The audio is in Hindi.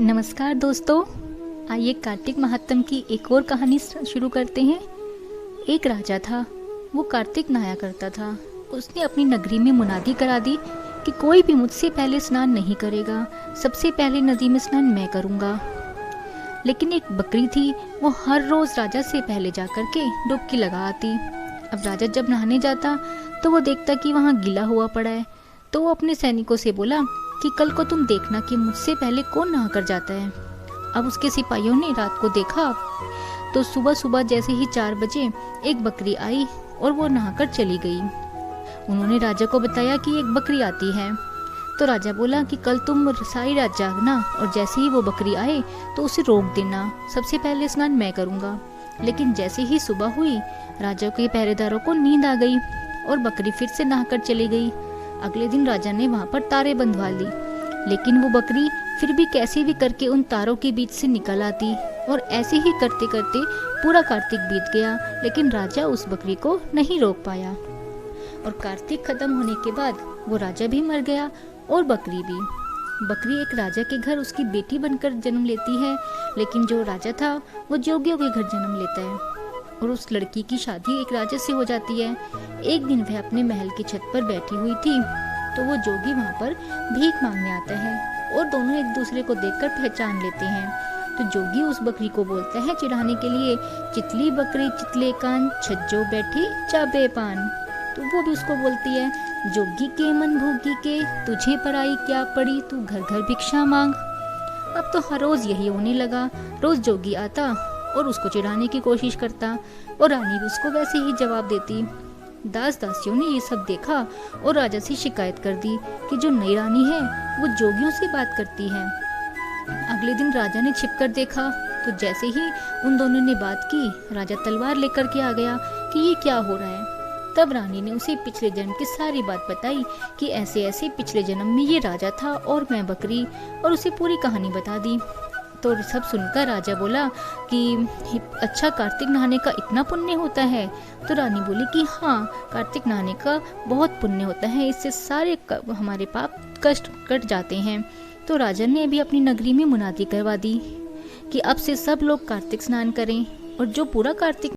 नमस्कार दोस्तों, आइए कार्तिक महात्म की एक और कहानी शुरू करते हैं। एक राजा था, वो कार्तिक नहाया करता था। उसने अपनी नगरी में मुनादी करा दी कि कोई भी मुझसे पहले स्नान नहीं करेगा, सबसे पहले नदी में स्नान मैं करूँगा। लेकिन एक बकरी थी, वो हर रोज़ राजा से पहले जा कर के डुबकी लगा आती। अब राजा जब नहाने जाता तो वो देखता कि वहाँ गीला हुआ पड़ा है, तो वो अपने सैनिकों से बोला कि कल को तुम देखना कि मुझसे पहले कौन नहा कर जाता है। अब उसके सिपाहियों ने रात को देखा तो सुबह सुबह जैसे ही 4 बजे एक बकरी आई और वो नहाकर चली गई। उन्होंने राजा को बताया कि एक बकरी आती है। तो राजा बोला कि कल तुम सारी रात जागना और जैसे ही वो बकरी आए तो उसे रोक देना, सबसे पहले स्नान मैं करूँगा। लेकिन जैसे ही सुबह हुई, राजा के पहरेदारों को नींद आ गई और बकरी फिर से नहाकर चली गई। अगले दिन राजा ने वहाँ पर तारे बंधवा ली, लेकिन वो बकरी फिर भी कैसे भी करके उन तारों के बीच से निकल आती और ऐसे ही करते करते पूरा कार्तिक बीत गया, लेकिन राजा उस बकरी को नहीं रोक पाया। और कार्तिक खत्म होने के बाद वो राजा भी मर गया और बकरी भी। बकरी एक राजा के घर उसकी बेटी बनकर जन्म लेती है, लेकिन जो राजा था वो जोगियों के घर जन्म लेता है और उस लड़की की शादी एक राजा से हो जाती है। एक दिन वह अपने महल की छत पर बैठी हुई थी तो वो जोगी वहाँ पर भीख मांगने आता है और दोनों एक दूसरे को देखकर पहचान लेते हैं। तो जोगी उस बकरी को बोलता है चिढ़ाने के लिए, चितली बकरी चितले कान, छज्जो बैठी चाबे पान। तो वो भी उसको बोलती है, जोगी के मन भोगी के, तुझे पराई क्या पड़ी, तू घर घर भिक्षा मांग। अब तो हर रोज यही होने लगा। रोज जोगी आता और उसको चिढ़ाने की कोशिश करता और रानी भी उसको वैसे ही जवाब देती। दास दासियों ने ये सब देखा और राजा से शिकायत कर दी कि जो नई रानी है वो जोगियों से बात करती है। अगले दिन राजा ने छिपकर देखा तो जैसे ही उन दोनों ने बात की, राजा तलवार लेकर के आ गया कि ये क्या हो रहा है। तब रानी ने उसे पिछले जन्म की सारी बात बताई कि ऐसे ऐसे पिछले जन्म में ये राजा था और मैं बकरी, और उसे पूरी कहानी बता दी। तो सब सुनकर राजा बोला कि अच्छा, कार्तिक नहाने का इतना पुण्य होता है। तो रानी बोली कि हाँ, कार्तिक नहाने का बहुत पुण्य होता है, इससे सारे हमारे पाप कष्ट कट जाते हैं। तो राजा ने भी अपनी नगरी में मुनादी करवा दी कि अब से सब लोग कार्तिक स्नान करें और जो पूरा कार्तिक